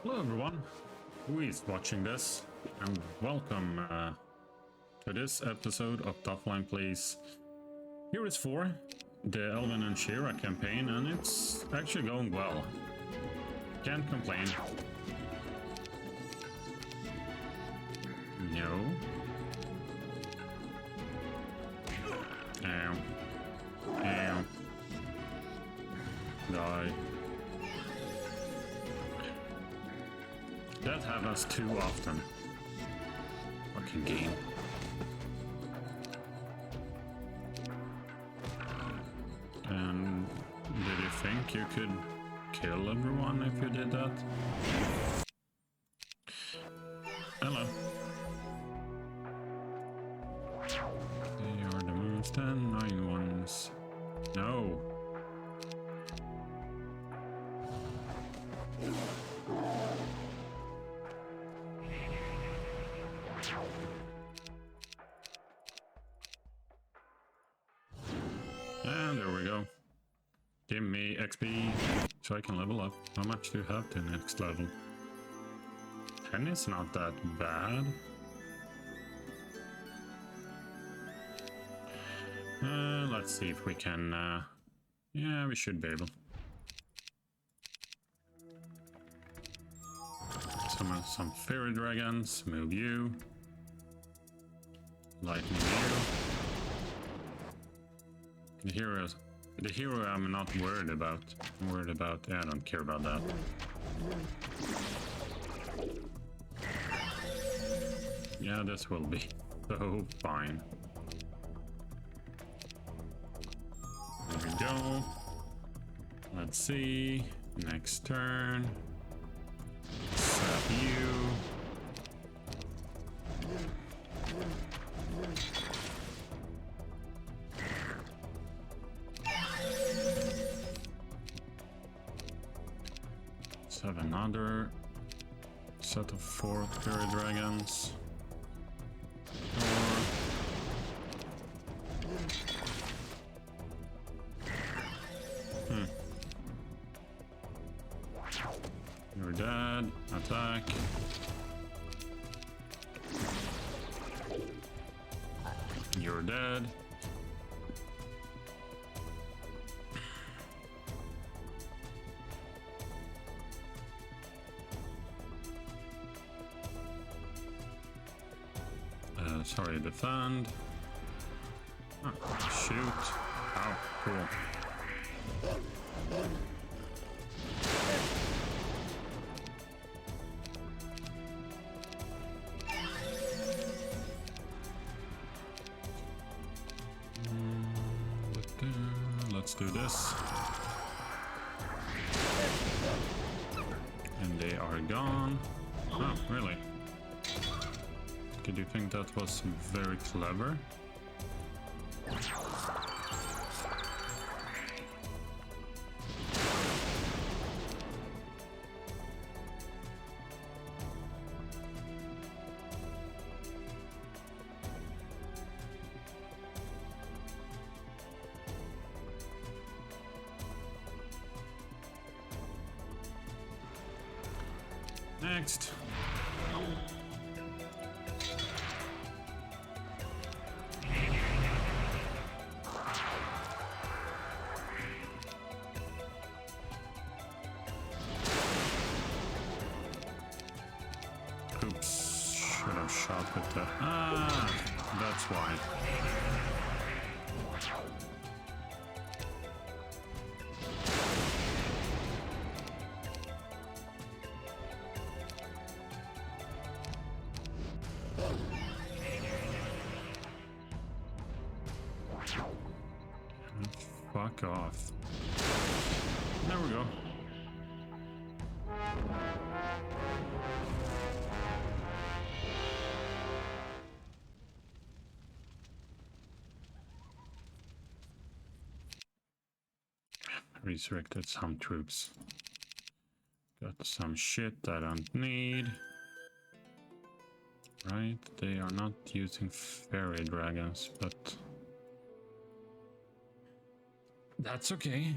Hello everyone, who is watching this, and welcome to this episode of Doffelheim Plays Hereos IV, the Elwin and Shaera campaign, and it's actually going well. Can't complain. No. Ow. Ow. Die. That happens too often. Fucking game. And did you think you could kill everyone if you did that? Hello. They are the most annoying ones. No. And there we go. Give me XP so I can level up. How much do you have to next level? 10 is not that bad. Let's see if we can... yeah, we should be able. Summon some fairy dragons. Move you. Lightning you. The hero I'm not worried about. I'm worried about... yeah, I don't care about that. Yeah, this will be so fine. There we go. Let's see. Next turn. Set you. Have another set of 4 fairy dragons. You're dead. Attack. You're dead. Sorry, defend. Oh, shoot. Oh, cool. Let's do this. And they are gone. Oh, really? Did you think that was very clever? Next. Oops, should have shot with that. Ah, that's why. Fuck off. There we go. Resurrected some troops. Got some shit I don't need. Right, they are not using fairy dragons, but that's okay.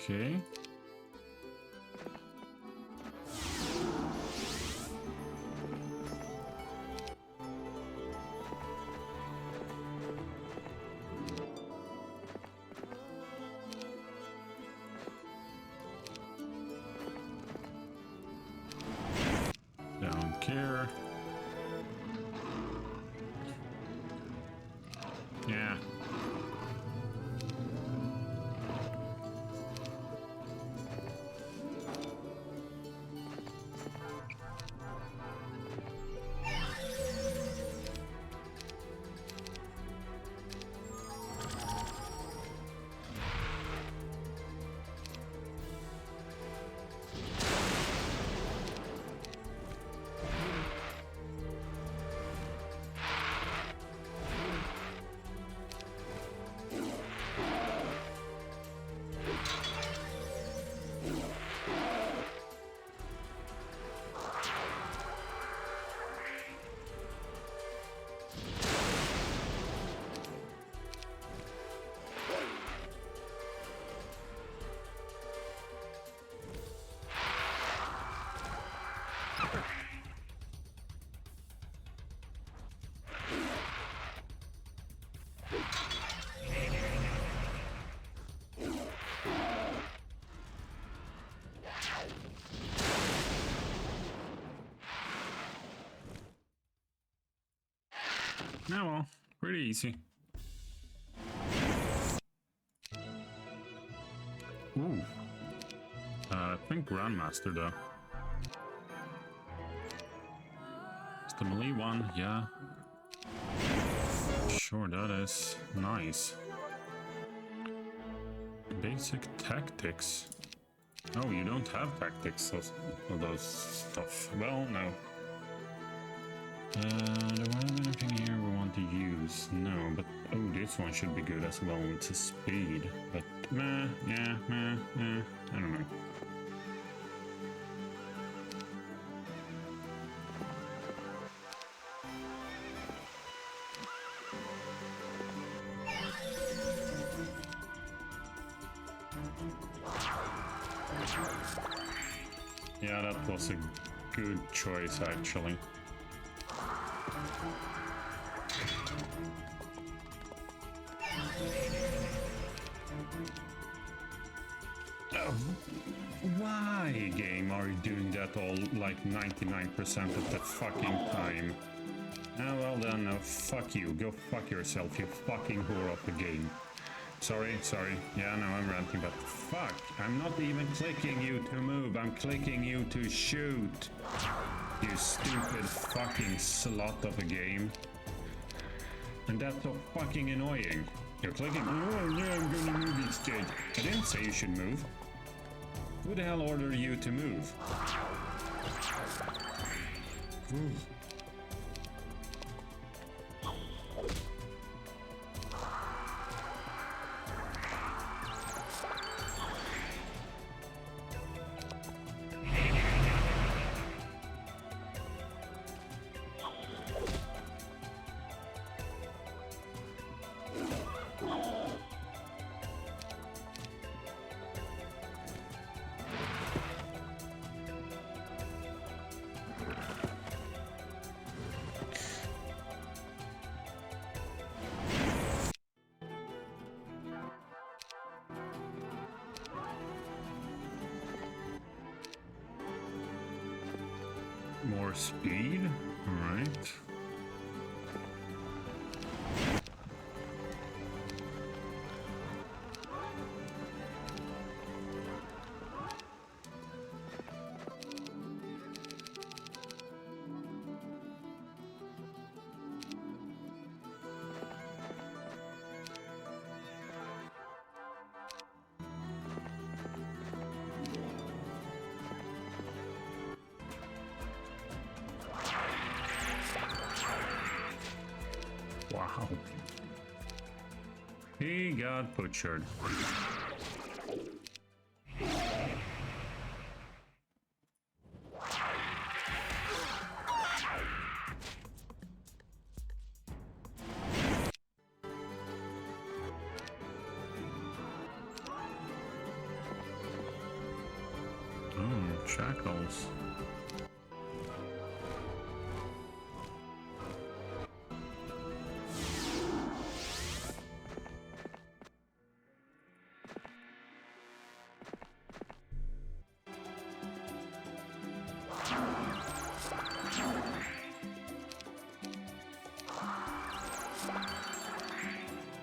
Okay. Don't care. Yeah. Yeah, well, pretty easy. Ooh. I think Grandmaster though. It's the melee one, yeah. Sure, that is nice. Basic tactics. Oh, you don't have tactics of those stuff. Well, no. Do I have anything here we want to use? No, but oh, this one should be good as well. It's a speed, but meh, yeah, meh, I don't know. Yeah, that was a good choice actually. Why, game, are you doing that all like 99% of the fucking time? Ah, well then, fuck you. Go fuck yourself, you fucking whore of the game. Sorry. Yeah, no, I'm ranting, but fuck. I'm not even clicking you to move. I'm clicking you to shoot. You stupid fucking slut of a game. And that's so fucking annoying. You're clicking, oh yeah, I'm gonna move instead. I didn't say you should move. Who the hell ordered you to move? Ooh. More speed, all right. Wow. He got butchered. shackles.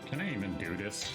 Can I even do this?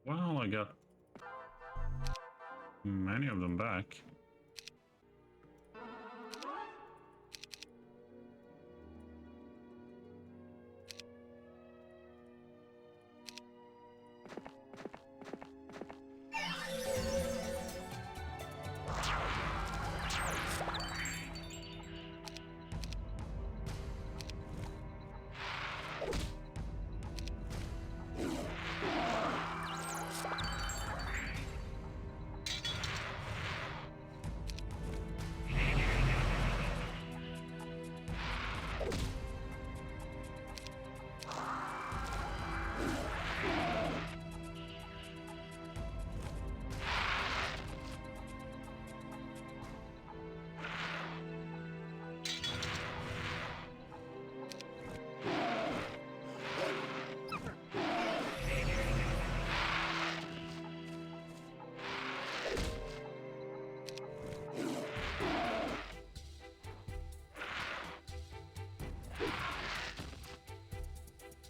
Well, I got many of them back.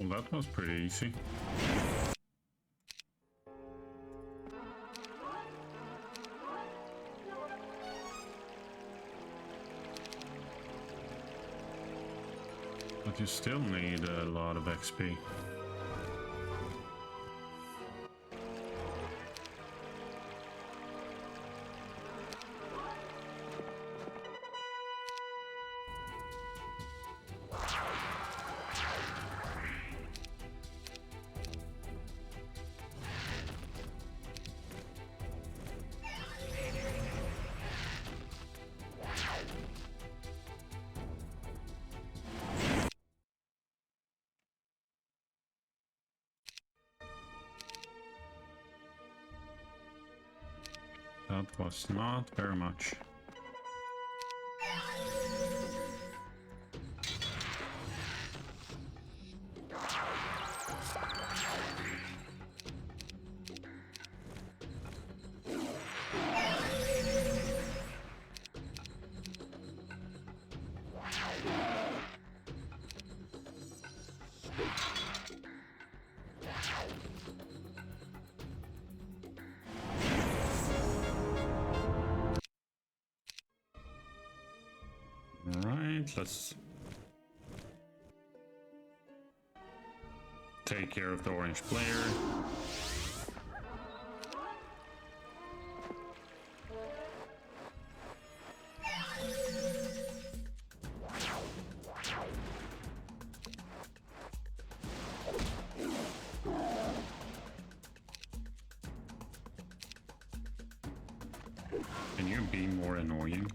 Well, that was pretty easy. But you still need a lot of XP. That was not very much. Let's take care of the orange player. Can you be more annoying?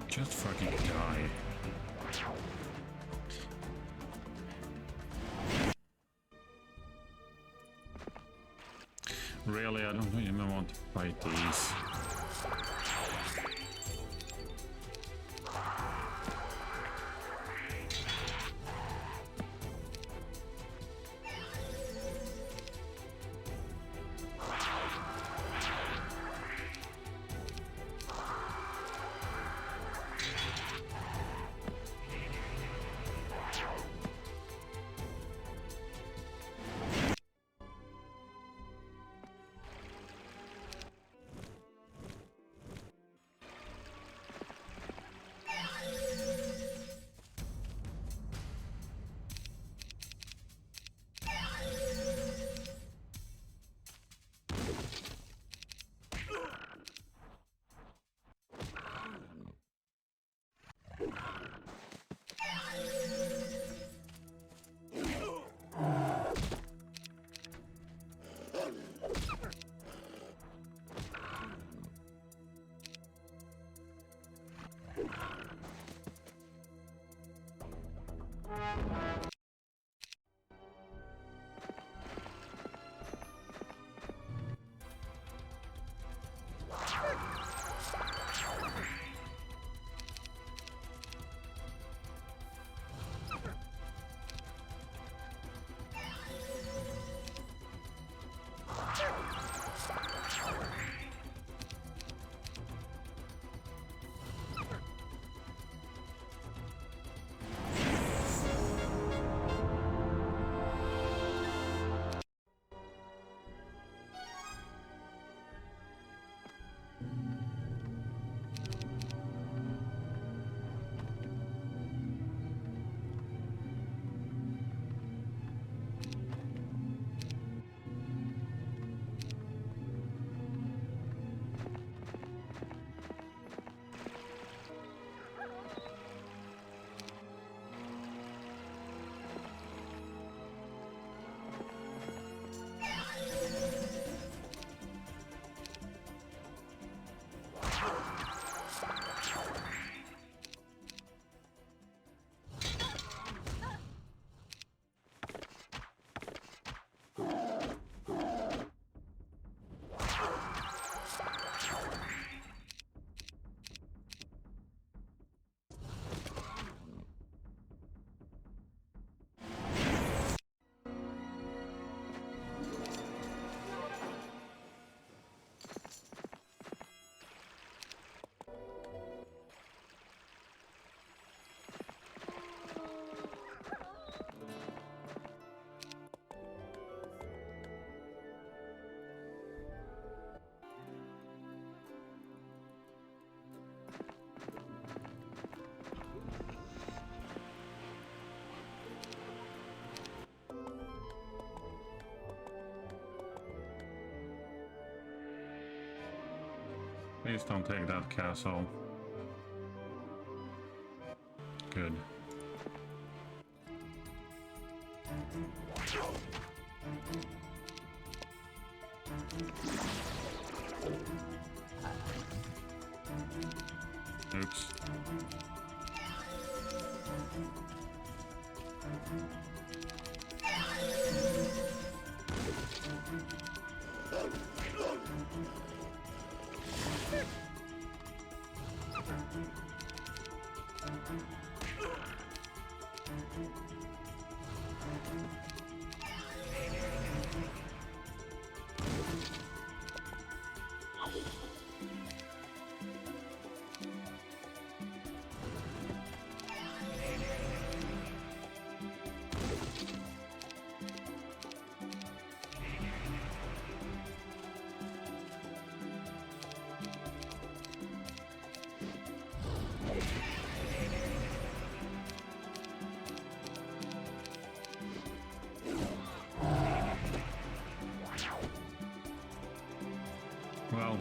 Just fucking die. Really, I don't even want to fight these. Please don't take that castle. Good. Oops.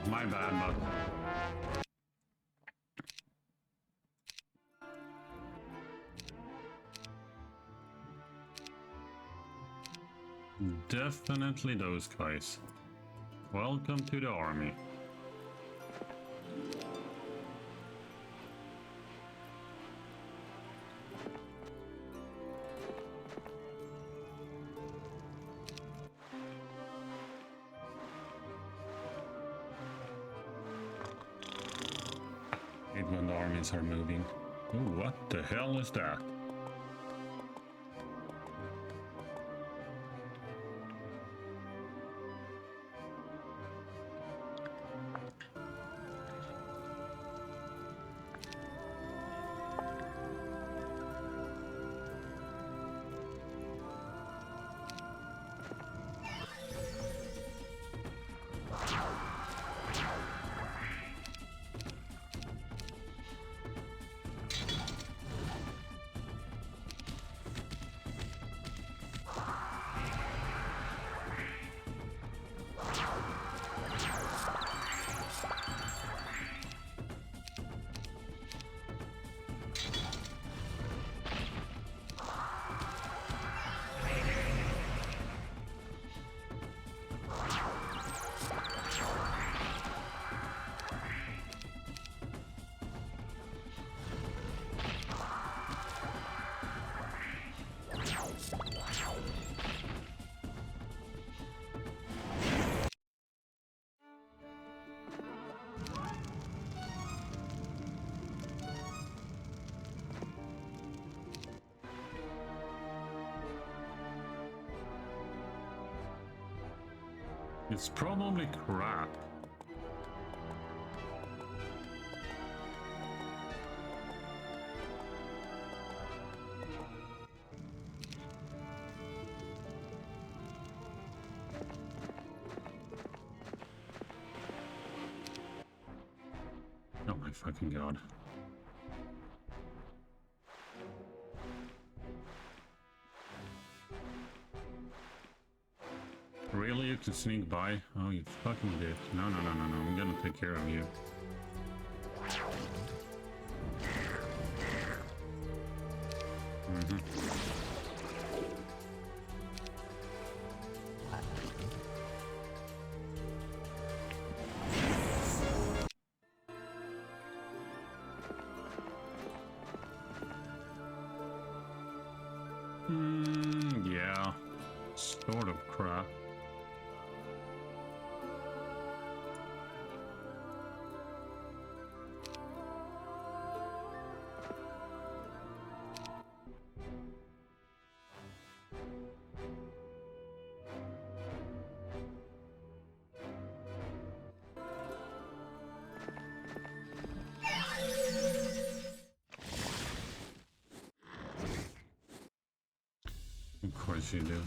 my bad, but... Definitely those guys. Welcome to the army. When the armies are moving. Oh, what the hell is that? It's probably crap. Oh my fucking god. Really? You can sneak by? Oh, you fucking bitch. No. I'm gonna take care of you. Yeah. Sort of crap. Of course you do.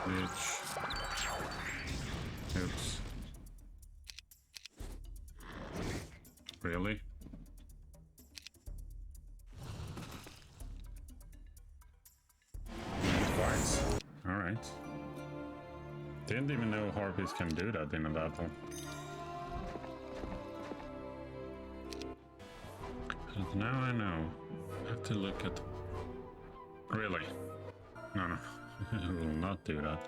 Bitch. Oops. Really? Twice. Alright. Didn't even know harpies can do that in a battle. But now I know. I have to look at... Really? No. I will not do that.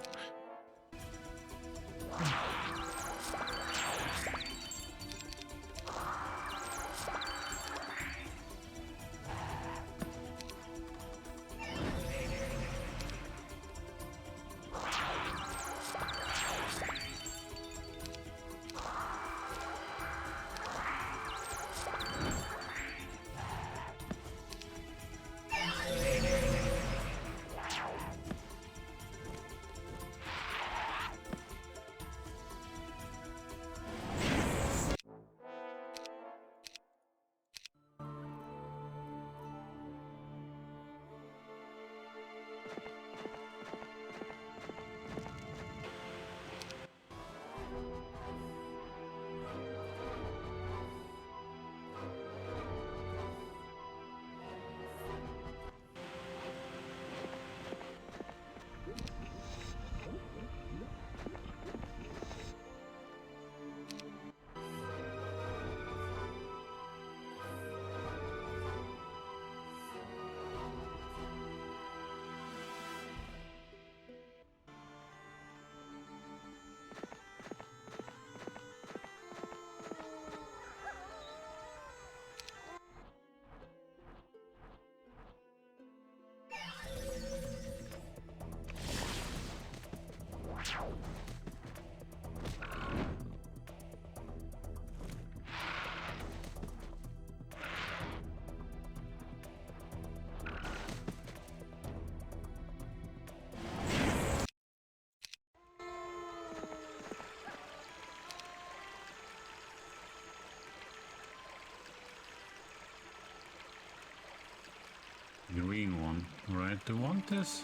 green one. Alright, do you want this?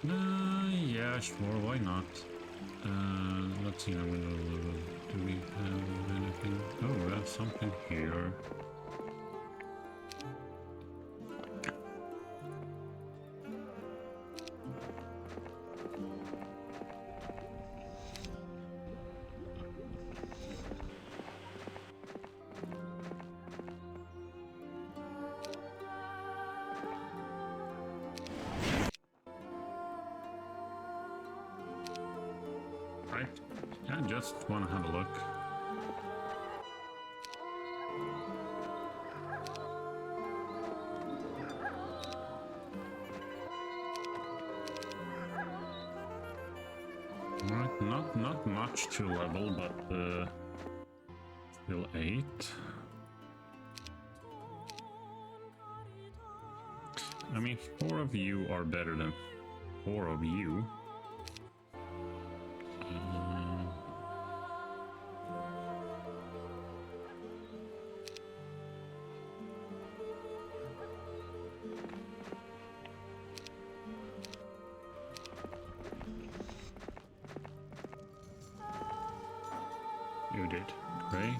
Yeah, sure, why not? Let's see. Do we have anything? Oh, we have something here. Right, I just want to have a look. Right, not much to level, but still 8. I mean, 4 of you are better than 4 of you. You did great.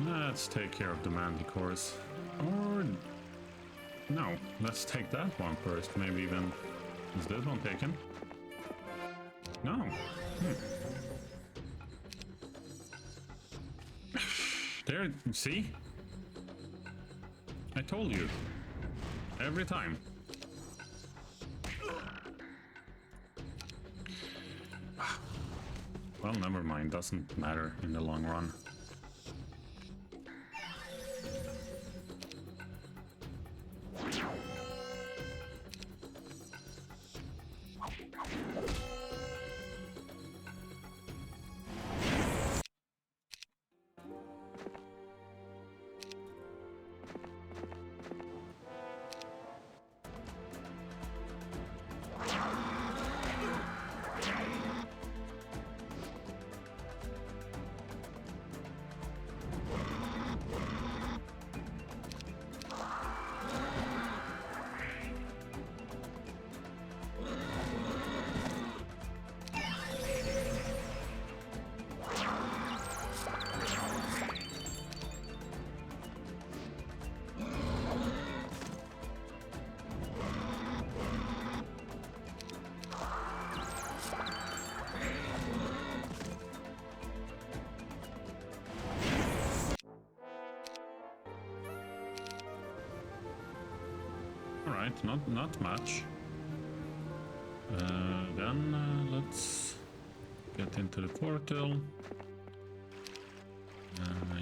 Let's take care of the manticores. Or no, let's take that one first. Maybe even is this one taken? No. There, see? I told you. Every time. Well, never mind. Doesn't matter in the long run. Alright, not much. Then let's get into the portal.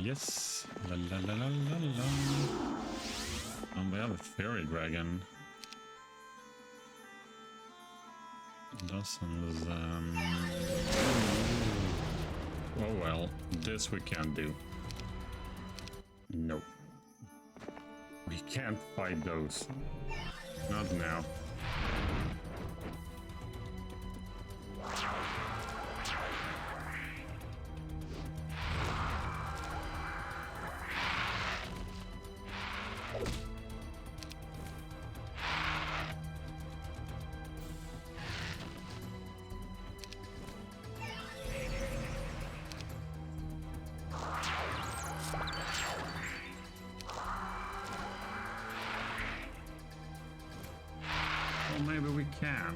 Yes. La la la la la la. And we have a fairy dragon. Dozens. Oh well, this we can't do. No. We can't fight those. Not now. Maybe we can.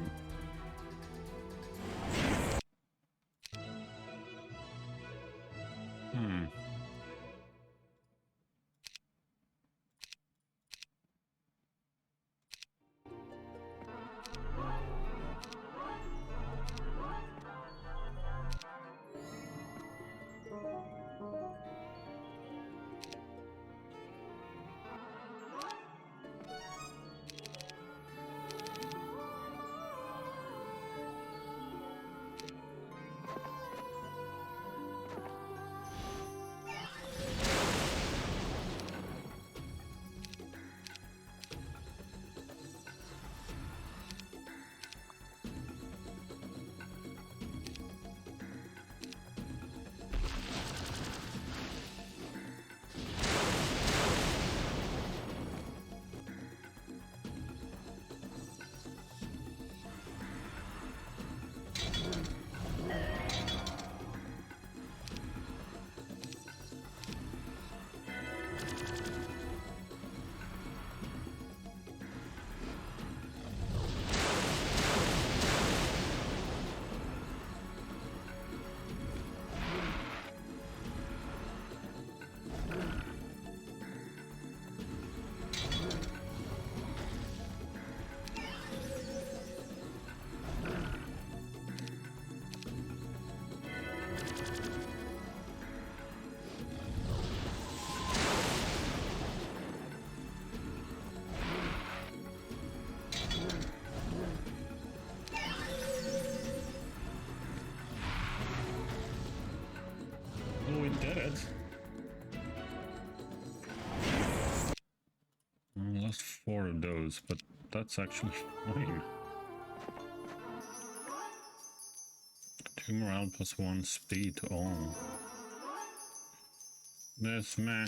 lost 4 of those, but that's actually fine. 2 morale plus 1 speed to all. That's meh.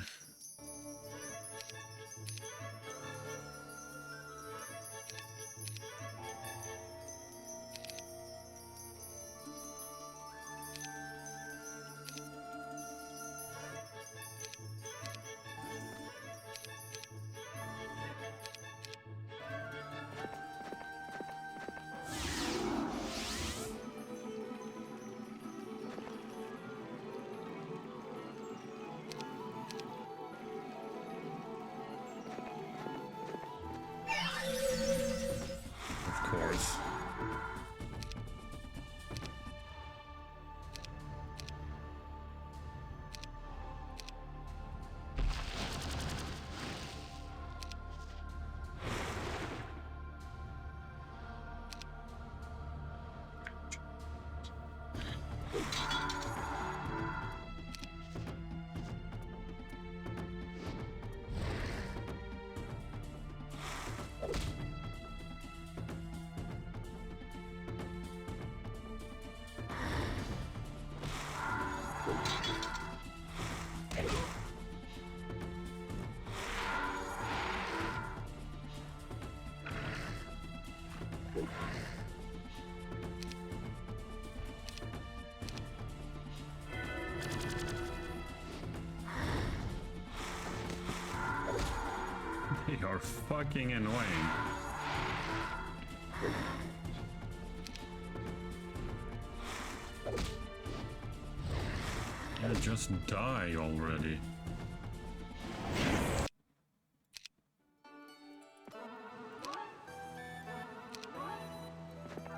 Of course. They are fucking annoying. Just die already.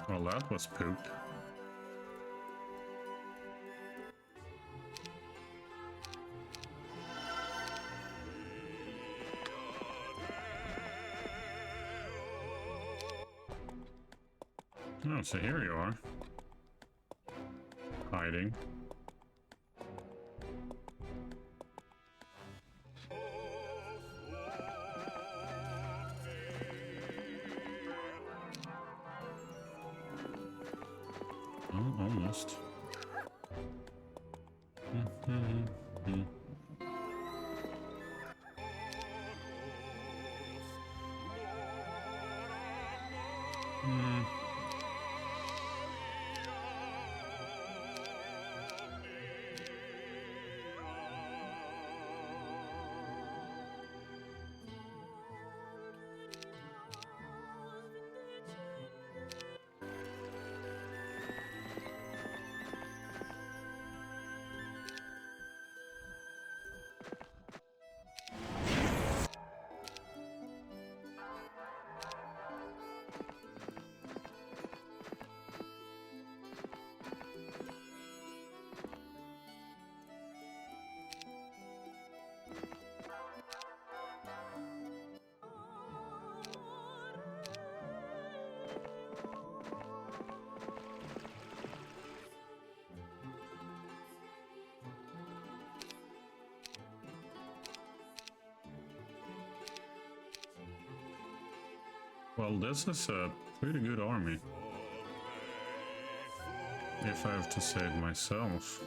Well, that was poop. Oh, so here you are. Hiding. Oh, almost. Well, this is a pretty good army, if I have to say it myself.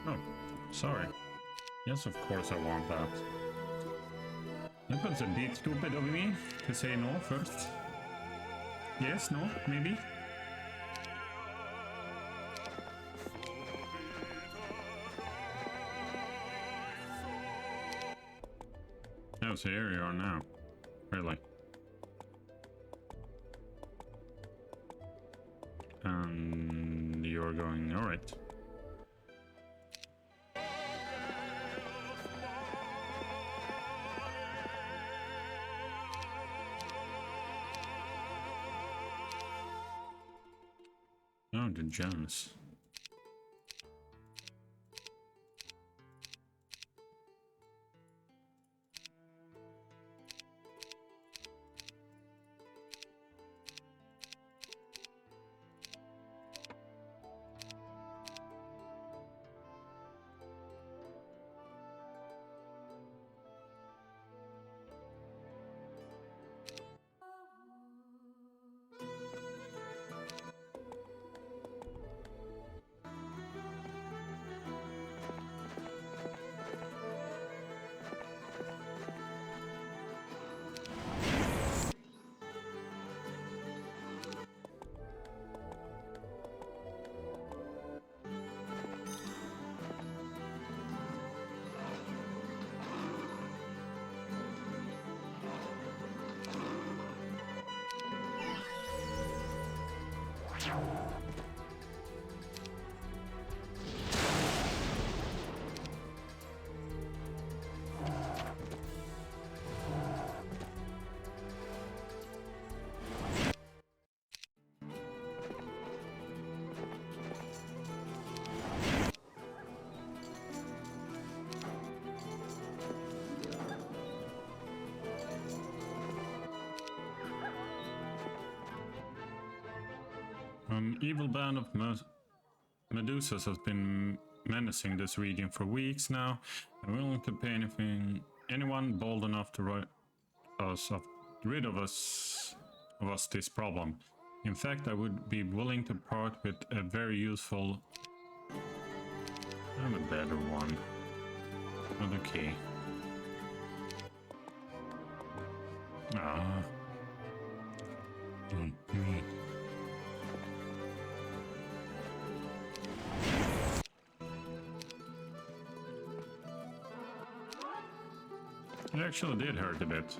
Oh, sorry. Yes, of course I want that. That was a bit stupid of me to say no first. Yes, no, maybe? Oh, so here you are now. Really? And you're going, alright. Oh, the gems. Evil band of Medusas has been menacing this region for weeks now. I'm willing to pay anyone bold enough to rid of us this problem. In fact, I would be willing to part with a very useful and a better one. Another key. Ah. It actually did hurt a bit.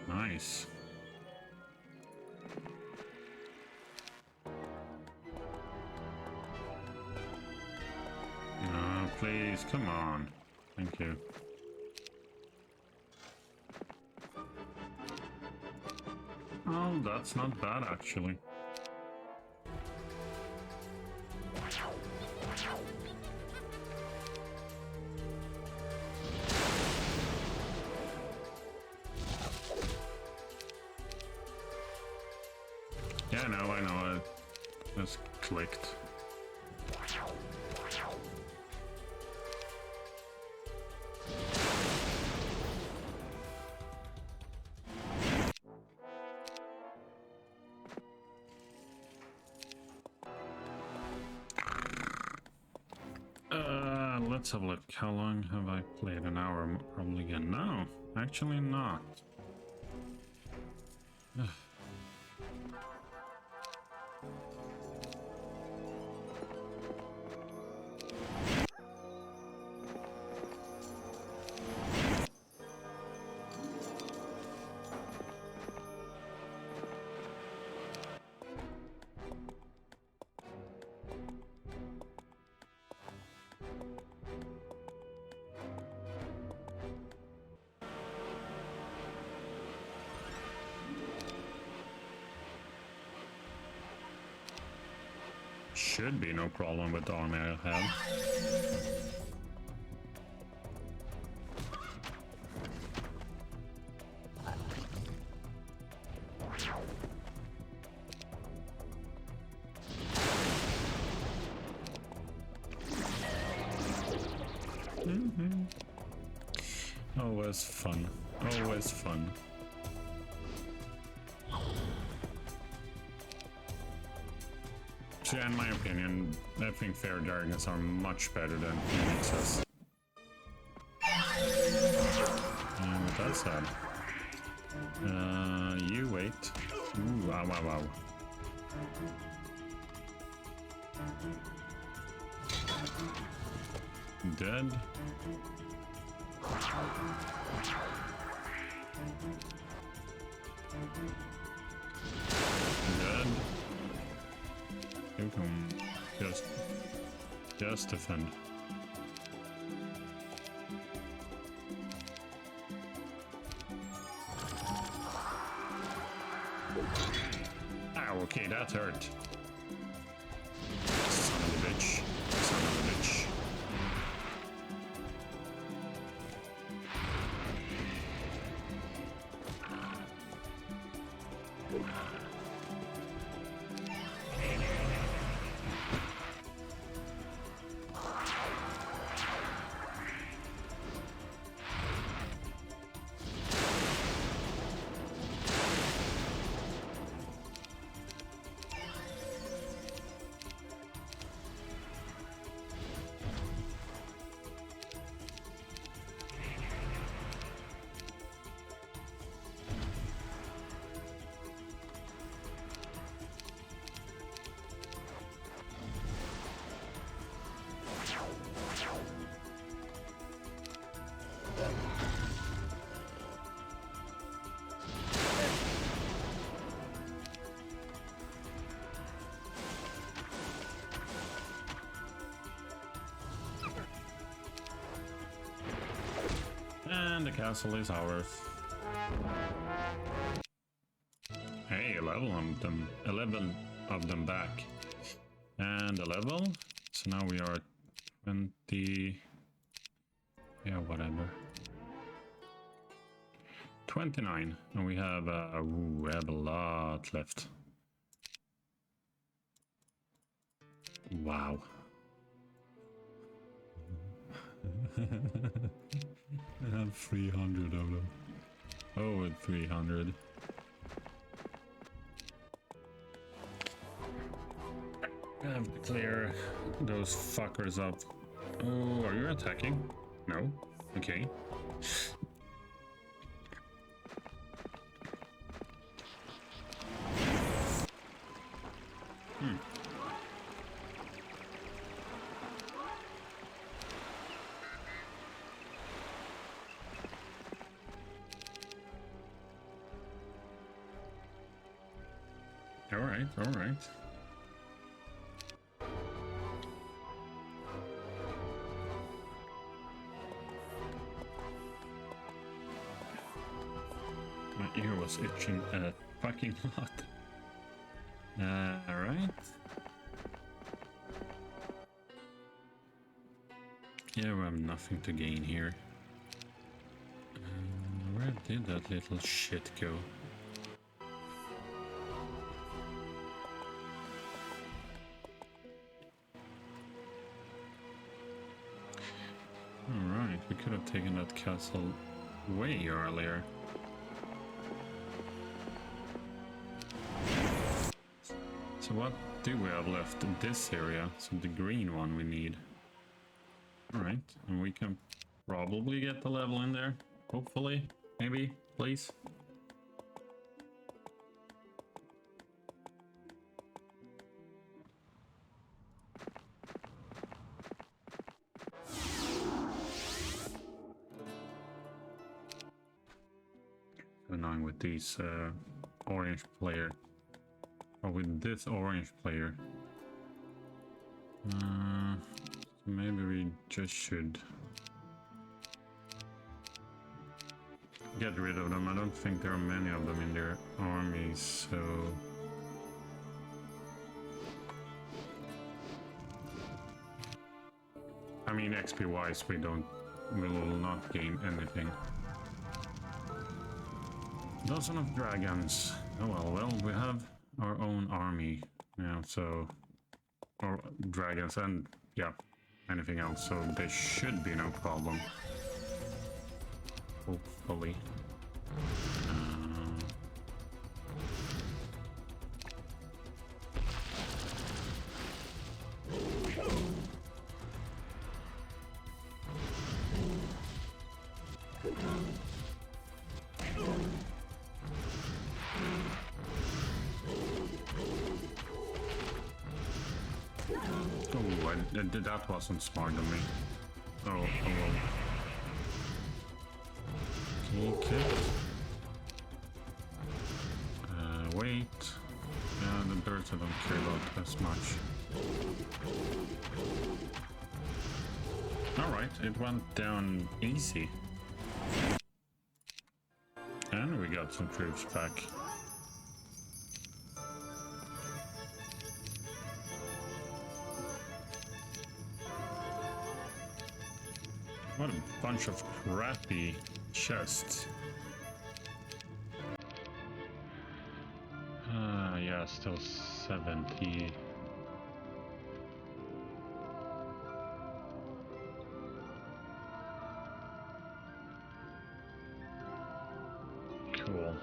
Nice. Please, come on. Thank you. Oh, that's not bad, actually. Yeah, I know. It just clicked. Let's have a look. How long have I played? An hour, probably again. No, actually not. Should be no problem with the army I have. Always fun. Always fun. So, in my opinion, I think Fair Dragons are much better than Phoenixes. And with that said, you wait. Ooh, wow, wow, wow. Dead. Dead. You can just defend. Ow, okay, that hurt. Son of a bitch. Son of a bitch. the castle is ours. Hey, 11 of them back. And a level. So now we are at 20. Yeah, whatever. 29. And we have a lot left. Wow. I have 300 of them. Oh, at 300. I have to clear those fuckers up. Oh, are you attacking? No? Okay. All right. My ear was itching a fucking lot. All right. Yeah, we have nothing to gain here. Where did that little shit go? Alright, we could have taken that castle way earlier. So what do we have left in this area? So the green one we need. Alright, and we can probably get the level in there. Hopefully, maybe, please. Annoying with these orange player, or with this orange player. So maybe we just should get rid of them. I don't think there are many of them in their armies, so I mean XP wise we will not gain anything. Dozen of dragons. Oh well, we have our own army now, so... Or dragons and, yeah, anything else, so there should be no problem. Hopefully. That wasn't smart of me. Oh well. Okay. Wait. Yeah, the birds I don't care about as much. Alright, it went down easy. And we got some troops back. What a bunch of crappy chests. Yeah, still 70. Cool.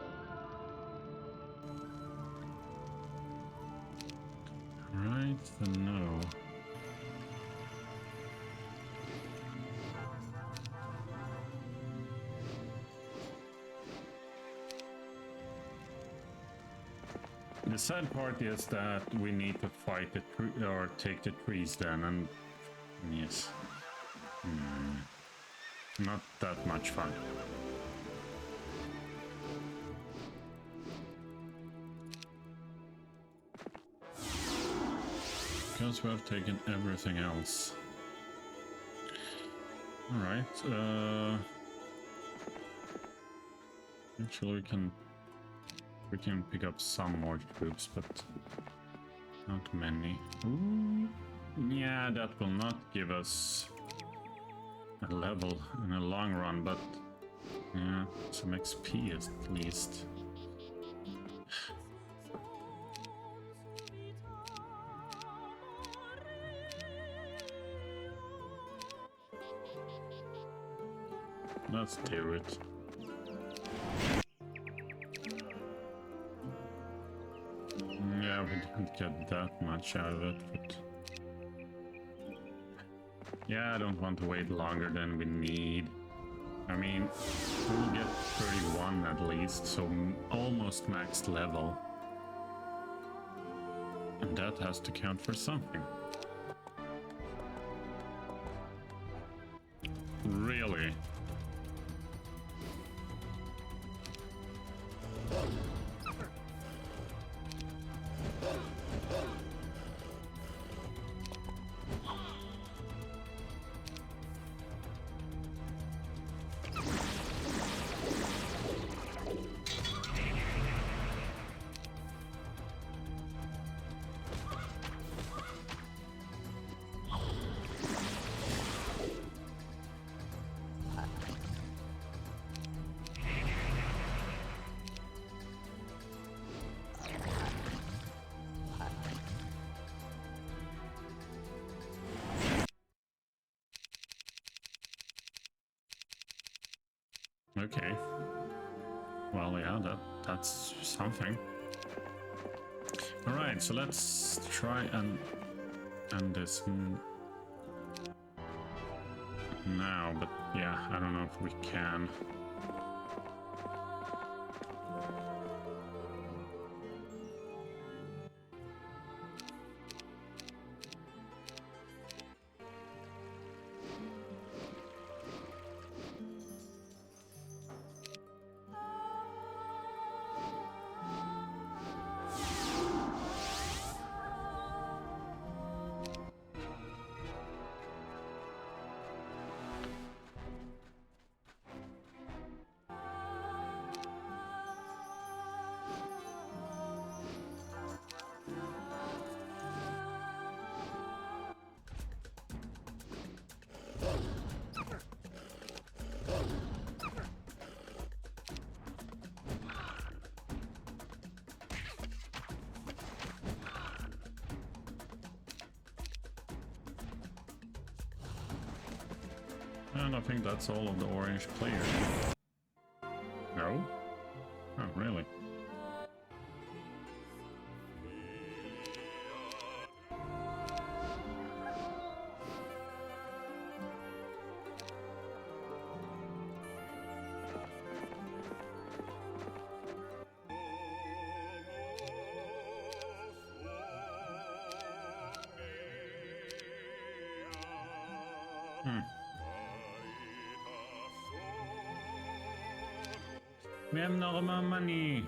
Right, then no. The sad part is that we need to fight the tree or take the trees then, and yes, not that much fun. Because we have taken everything else. All right. Actually, we can pick up some more troops, but not many. Ooh, yeah, that will not give us a level in the long run, but yeah, some XP at least. Let's do it. Yeah, we didn't get that much out of it, but yeah, I don't want to wait longer than we need. I mean, we'll get 31 at least, so almost max level. And that has to count for something. Really? Okay. Well, yeah, that's something. All right, so let's try and end this now, but yeah, I don't know if we can. And I think that's all of the orange players. No? Oh, really? We have no more money.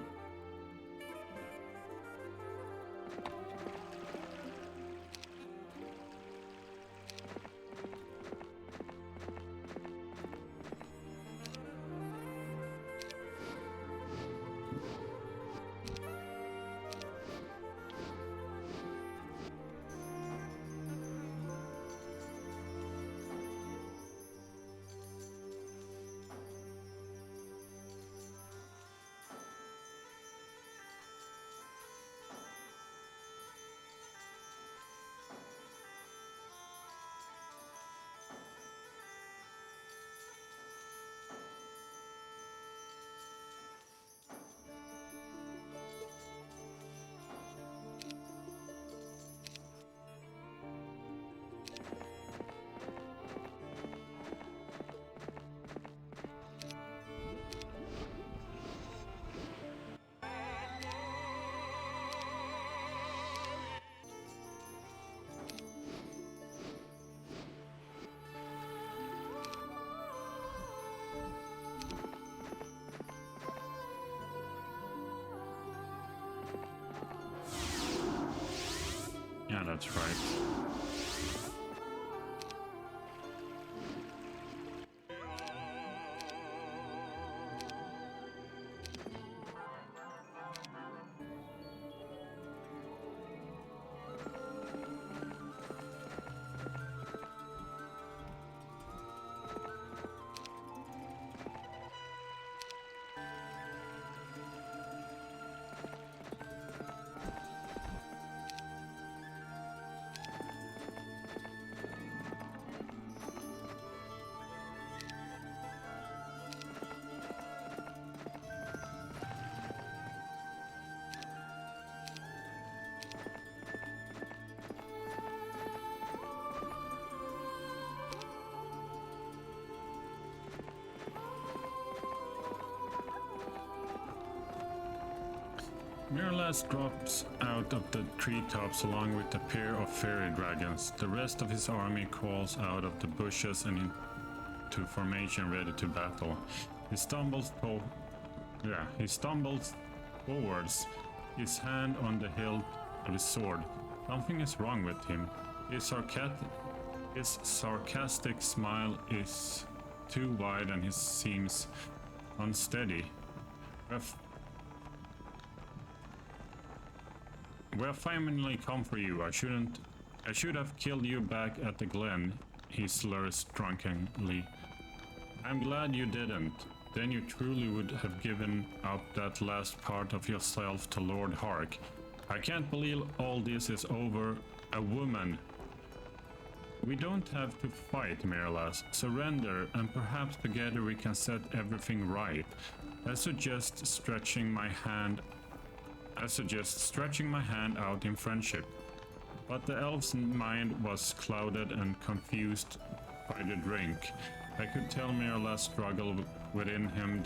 Yeah, that's right. Mirlas drops out of the treetops along with a pair of fairy dragons. The rest of his army crawls out of the bushes and into formation ready to battle. He stumbles forwards, his hand on the hilt of his sword. Something is wrong with him. His sarcastic smile is too wide and he seems unsteady. We have finally come for you. I should have killed you back at the glen, he slurs drunkenly. I'm glad you didn't. Then you truly would have given up that last part of yourself to Lord Hark. I can't believe all this is over. A woman. We don't have to fight, Mirlas. Surrender, and perhaps together we can set everything right. I suggest stretching my hand out in friendship. But the elf's mind was clouded and confused by the drink. I could tell Mirlas struggle within him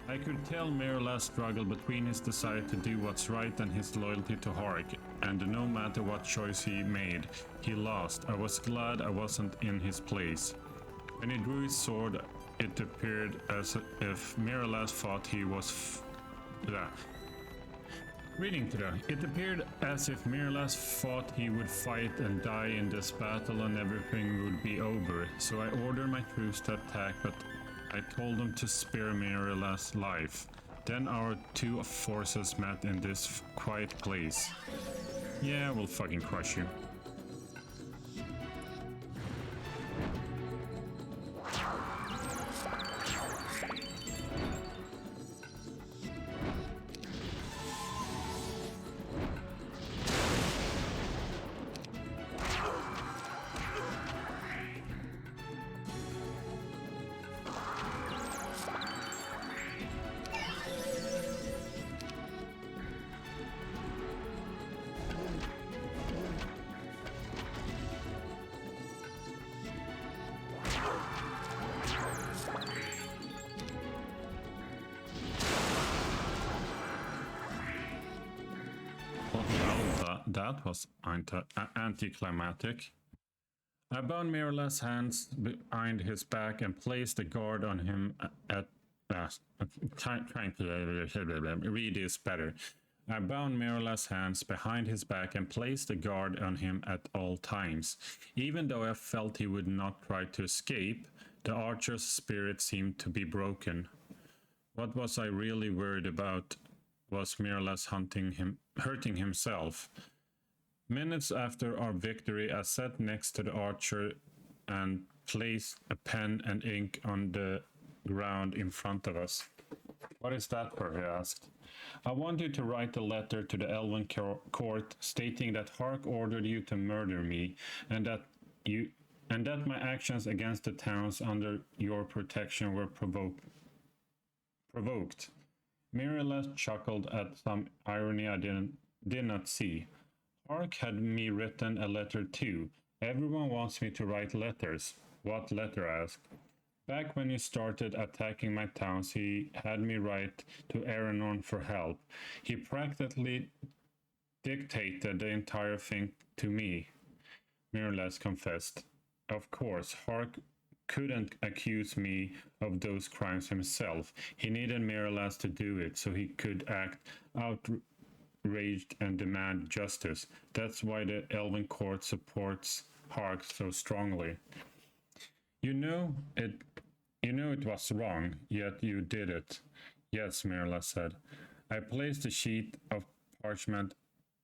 I could tell Mirlas struggle between his desire to do what's right and his loyalty to Hark, and no matter what choice he made, he lost. I was glad I wasn't in his place. When he drew his sword, it appeared as if Mirlas thought he was It appeared as if Mirlas thought he would fight and die in this battle and everything would be over, so I ordered my troops to attack, but I told them to spare Mirlas' life. Then our two forces met in this quiet place. Yeah, we'll fucking crush you. That was anticlimactic. I bound Mirlas' hands behind his back and placed a guard on him trying to read this better. I bound Mirlas' hands behind his back and placed a guard on him at all times. Even though I felt he would not try to escape, the archer's spirit seemed to be broken. What was I really worried about was Mirlas hurting himself. Minutes after our victory, I sat next to the archer and placed a pen and ink on the ground in front of us. What is that for? He asked. I want you to write a letter to the Elwin court stating that Hark ordered you to murder me and that my actions against the towns under your protection were provoked. Mirlas chuckled at some irony I did not see. Hark had me written a letter too. Everyone wants me to write letters. What letter? I asked. Back when he started attacking my towns, he had me write to Aranorn for help. He practically dictated the entire thing to me, Mirlas confessed. Of course, Hark couldn't accuse me of those crimes himself. He needed Mirlas to do it so he could act outraged and demand justice. That's why the Elwin court supports Hark so strongly. You know it was wrong, yet you did it. Yes, Mirlas said. I placed a sheet of parchment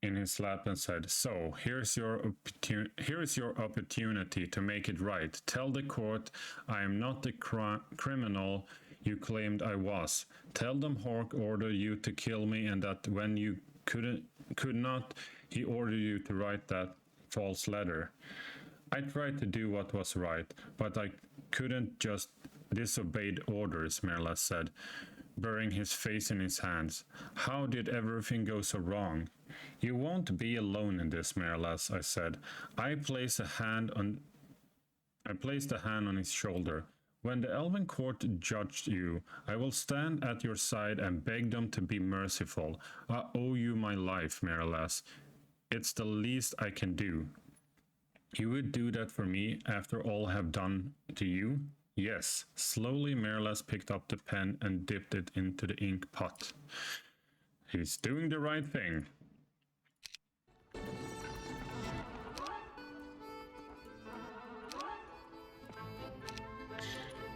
in his lap and said, so, here's your opportunity to make it right. Tell the court I am not the criminal you claimed I was. Tell them Hark ordered you to kill me and that when you could not, he ordered you to write that false letter. I tried to do what was right, but I couldn't just disobey orders, Mirlas said, burying his face in his hands. How did everything go so wrong? You won't be alone in this, Mirlas, I said. I placed a hand on his shoulder. When the Elven court judged you, I will stand at your side and beg them to be merciful. I owe you my life, Merilas. It's the least I can do. You would do that for me after all I have done to you? Yes. Slowly, Merilas picked up the pen and dipped it into the ink pot. He's doing the right thing.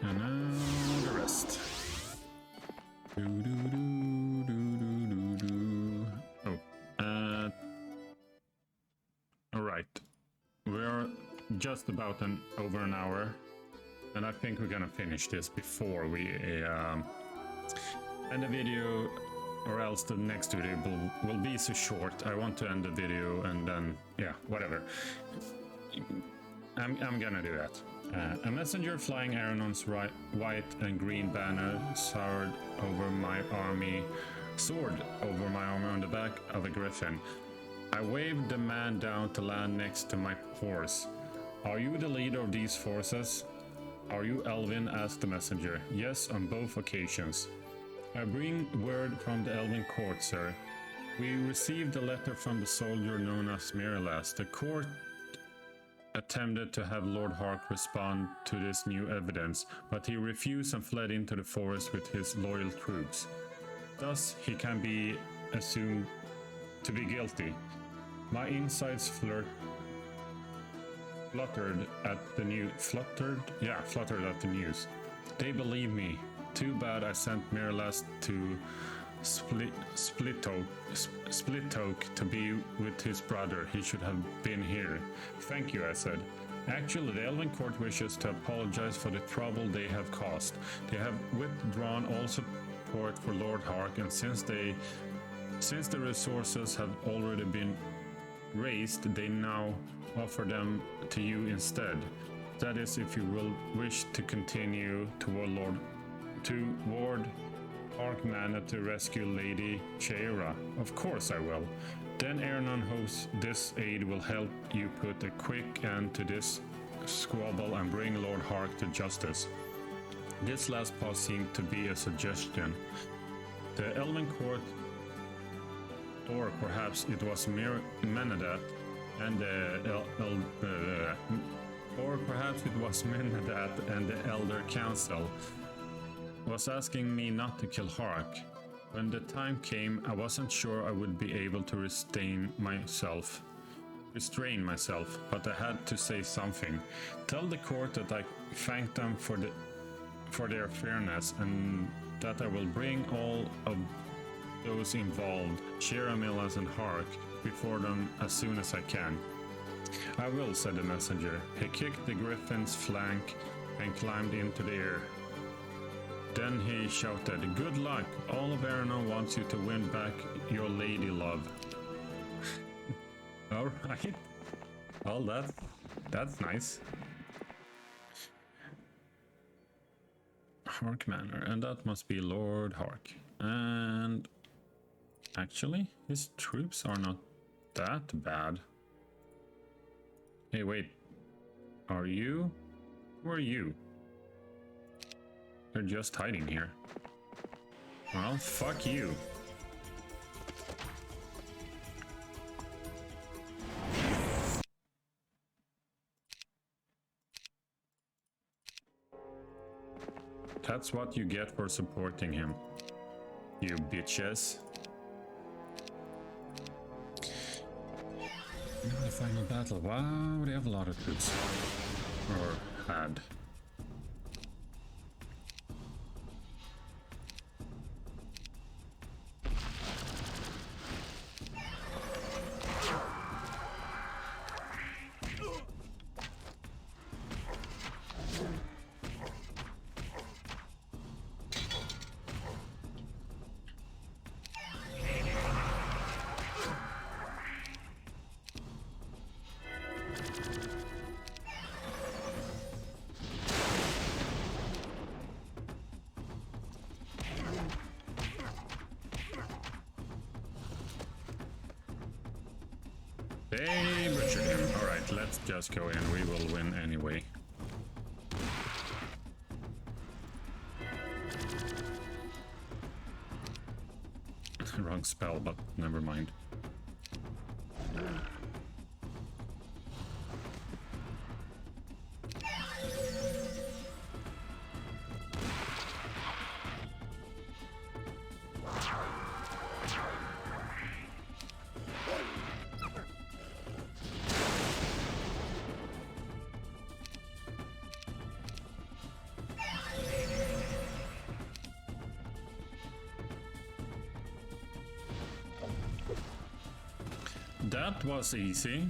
And now the rest. Oh, all right. We're just about over an hour, and I think we're gonna finish this before we end the video, or else the next video will be so short. I want to end the video and then, yeah, whatever. I'm gonna do that. A messenger flying Aeronon's white and green banner soared over my army on the back of a griffin. I waved the man down to land next to my horse. Are you the leader of these forces? Are you Elwin? Asked the messenger. Yes, on both occasions. I bring word from the Elven court, sir. We received a letter from the soldier known as Merilas. The court attempted to have Lord Hark respond to this new evidence, but he refused and fled into the forest with his loyal troops. Thus, he can be assumed to be guilty. My insides fluttered at the news. They believe me. Too bad I sent Merilas to Split Oak to be with his brother. He should have been here. Thank you, I said. Actually, the Elven court wishes to apologize for the trouble they have caused. They have withdrawn all support for Lord Hark, and since the resources have already been raised, they now offer them to you instead. That is, if you will wish to continue toward Hark Manor to rescue Lady Shaera. Of course I will. Then Aeronon hopes this aid will help you put a quick end to this squabble and bring Lord Hark to justice. This last part seemed to be a suggestion. The Elven court, or perhaps it was Menedat and the Elder Council, was asking me not to kill Hark. When the time came, I wasn't sure I would be able to restrain myself, but I had to say something. Tell the court that I thank them for their fairness, and that I will bring all of those involved, Shaera, Merilas, and Hark, before them as soon as I can. I will, said the messenger. He kicked the griffin's flank and climbed into the air. Then he shouted, "Good luck! All of Aeronon wants you to win back your lady love." Alright. Well, that's nice. Hark Manor, and that must be Lord Hark. And actually, his troops are not that bad. Hey, wait. Are you? Who are you? They're just hiding here. Well, fuck you. That's what you get for supporting him, you bitches. The final battle. Wow, they have a lot of troops. Or had. They butchered him. Alright, let's just go in. We will win anyway. wrong spell, but never mind. That was easy.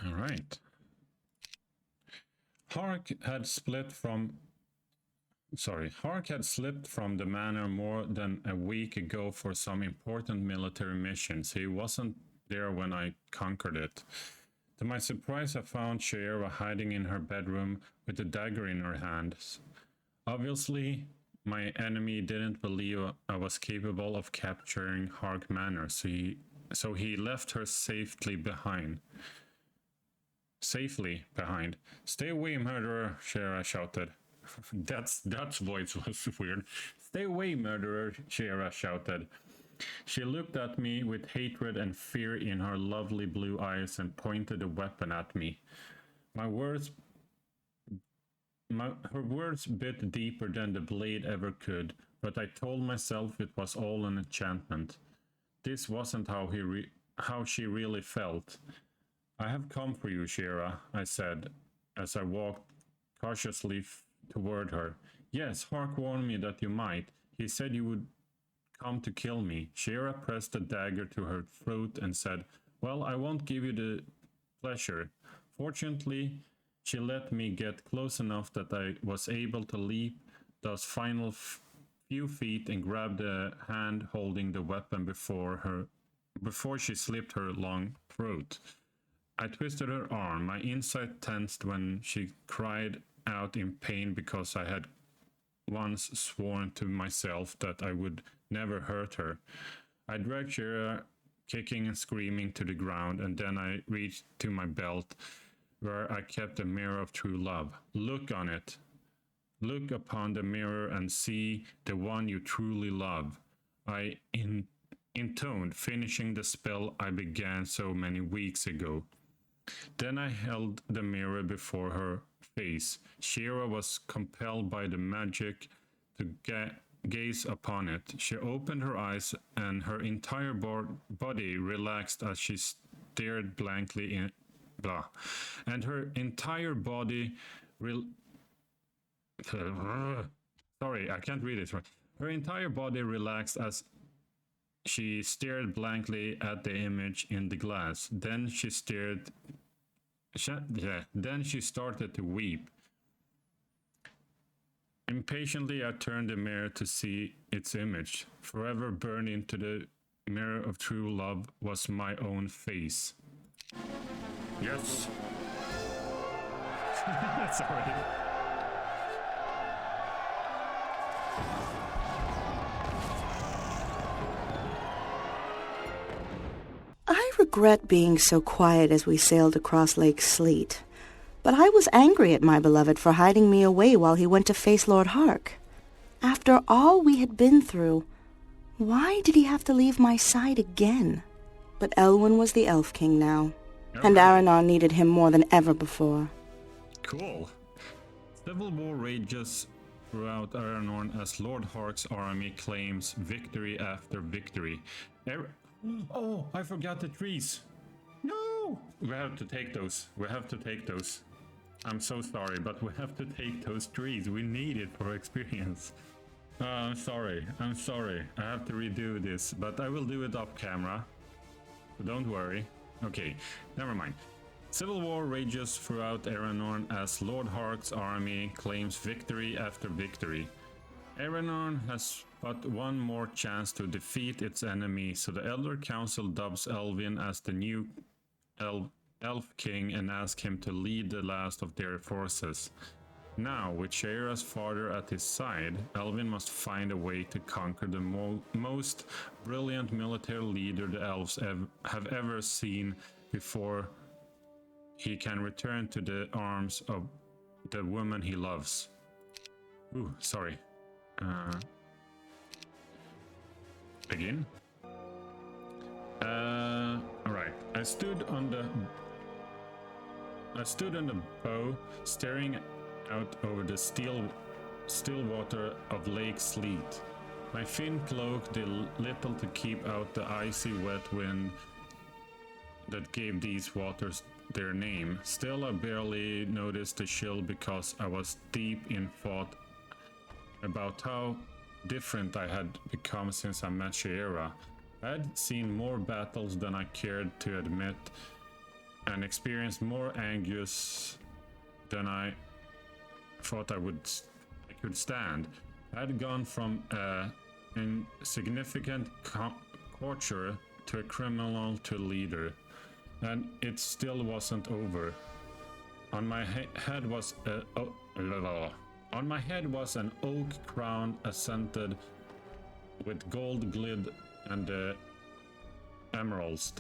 All right. Hark had slipped from the manor more than a week ago for some important military missions. He wasn't there when I conquered it. To my surprise, I found Shaera hiding in her bedroom with a dagger in her hands. Obviously, my enemy didn't believe I was capable of capturing Hark Manor, so he left her safely behind. Stay away, murderer, Shaera shouted. That voice was weird. Stay away, murderer, Shaera shouted. She looked at me with hatred and fear in her lovely blue eyes and pointed a weapon at me. Her words bit deeper than the blade ever could, but I told myself it was all an enchantment. This wasn't how she really felt. I have come for you, Shaera, I said, as I walked cautiously toward her. Yes, Hark warned me that you might. He said you would come to kill me. Shaera pressed a dagger to her throat and said, well, I won't give you the pleasure. Fortunately, she let me get close enough that I was able to leap those final few feet and grab the hand holding the weapon before she slipped her long throat. I twisted her arm. My inside tensed when she cried out in pain because I had once sworn to myself that I would never hurt her. I dragged Shaera, kicking and screaming, to the ground, and then I reached to my belt, where I kept a mirror of true love. Look on it. Look upon the mirror and see the one you truly love. I intoned, finishing the spell I began so many weeks ago. Then I held the mirror before her face. Shaera was compelled by the magic to gaze upon it. She opened her eyes and her entire body relaxed as she stared blankly in and her entire body sorry, I can't read it right. Her entire body relaxed as she stared blankly at the image in the glass. Then she started to weep. Impatiently, I turned the mirror to see its image. Forever burned into the mirror of true love was my own face. Yes. Sorry. I regret being so quiet as we sailed across Lake Sleet, but I was angry at my beloved for hiding me away while he went to face Lord Hark. After all we had been through, why did he have to leave my side again? But Elwin was the Elf King now, and Aranon needed him more than ever before. Cool. Civil war rages throughout Aranon as Lord Hark's army claims victory after victory. Oh, I forgot the trees. No! We have to take those. I'm so sorry, but we have to take those trees. We need it for experience. I'm sorry. I have to redo this, but I will do it off camera. So don't worry. Okay, never mind. Civil war rages throughout Aranon as Lord Hark's army claims victory after victory. Aranon has but one more chance to defeat its enemy, so the Elder Council dubs Elwin as the new Elf King and asks him to lead the last of their forces. Now, with Shaera's father at his side, Elwin must find a way to conquer the most brilliant military leader the elves have ever seen before he can return to the arms of the woman he loves. Ooh, sorry. Again? Alright. I stood on the bow, staring out over the still water of Lake Sleet. My thin cloak did little to keep out the icy wet wind that gave these waters their name. Still, I barely noticed the chill because I was deep in thought about how different I had become since I met Shaera. I had seen more battles than I cared to admit, and experienced more anguish than I thought I could stand. I had gone from an insignificant courtier to a criminal to a leader, and it still wasn't over. On my head was an oak crown accented with gold glid and emeralds.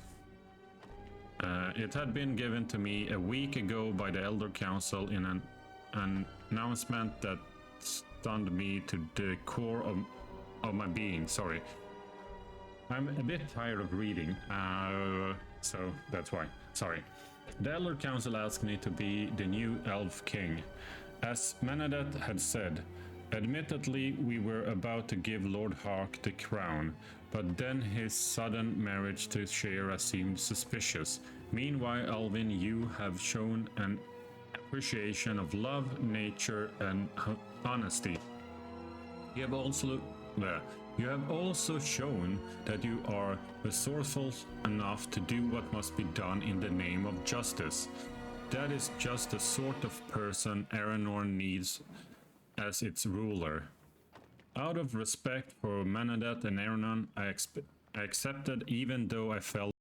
It had been given to me a week ago by the Elder Council in an announcement that stunned me to the core of my being. Sorry. I'm a bit tired of reading, so that's why. Sorry. The Elder Council asked me to be the new Elf King. As Manadet had said, admittedly we were about to give Lord Hark the crown, but then his sudden marriage to Shaera seemed suspicious. Meanwhile, Elwin, you have shown an appreciation of love, nature, and honesty. You have also shown that you are resourceful enough to do what must be done in the name of justice. That is just the sort of person Aranorn needs as its ruler. Out of respect for Manadet and Aranon, I accepted, even though I felt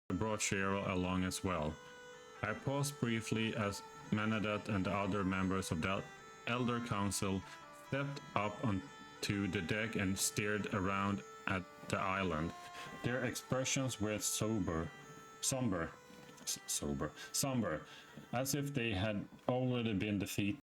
I brought Shaera along as well. I paused briefly as Manadet and the other members of the Elder Council stepped up onto the deck and stared around at the island. Their expressions were somber. somber, as if they had already been defeated.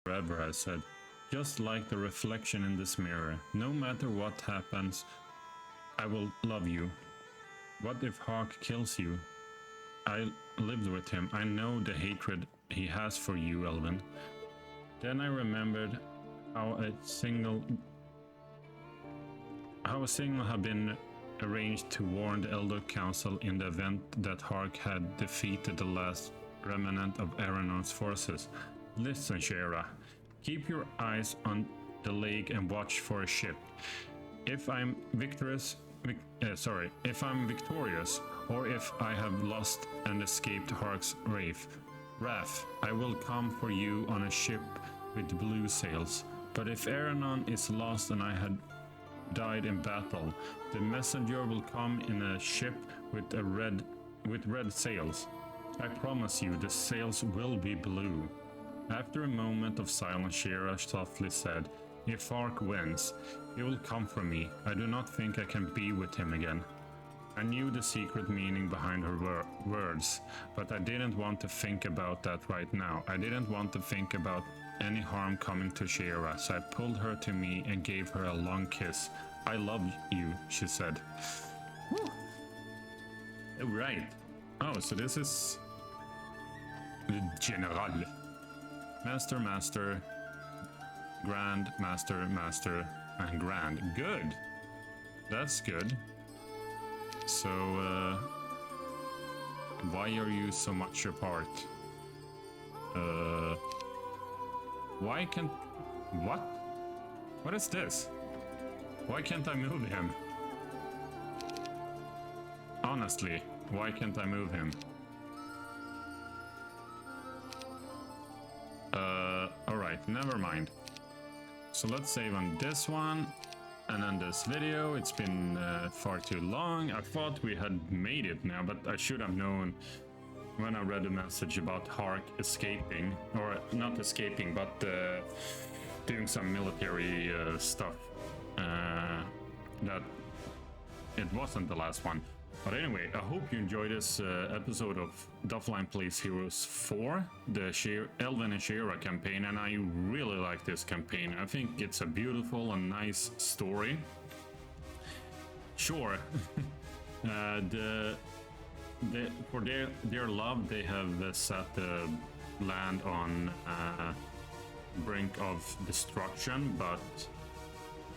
Forever, I said, just like the reflection in this mirror. No matter what happens, I will love you. What if Hawk kills you? I lived with him. I know the hatred he has for you, Elwin. Then I remembered how a signal had been arranged to warn the Elder Council in the event that Hawk had defeated the last remnant of Aeronon's forces. Listen, Shaera. Keep your eyes on the lake and watch for a ship. If I'm victorious, or if I have lost and escaped Hark's wrath, I will come for you on a ship with blue sails. But if Aeronon is lost and I had died in battle, the messenger will come in a ship with red sails. I promise you, the sails will be blue. After a moment of silence, Shaera softly said, if Hark wins, he will come for me. I do not think I can be with him again. I knew the secret meaning behind her words, but I didn't want to think about that right now. I didn't want to think about any harm coming to Shaera, so I pulled her to me and gave her a long kiss. I love you, she said. Right. Oh, so this is the General. Master, Grand, Master, and Grand. Good. That's good. So, why are you so much apart? Why can't... What? What is this? Why can't I move him? Honestly, why can't I move him? Alright, never mind. So let's save on this one and end this video. It's been far too long. I thought we had made it now, but I should have known when I read the message about Hark escaping, or not escaping, but doing some military stuff, that it wasn't the last one. But anyway, I hope you enjoyed this episode of Doffelheim Plays Heroes 4, the Elwin and Shaera campaign, and I really like this campaign. I think it's a beautiful and nice story. Sure, for their love, they have set the land on brink of destruction, but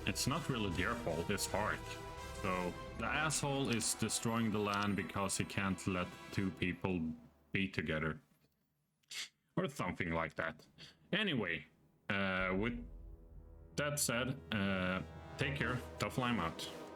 it's not really their fault, it's Hark. So the asshole is destroying the land because he can't let two people be together. Or something like that. Anyway, with that said, take care, Doffelheim out.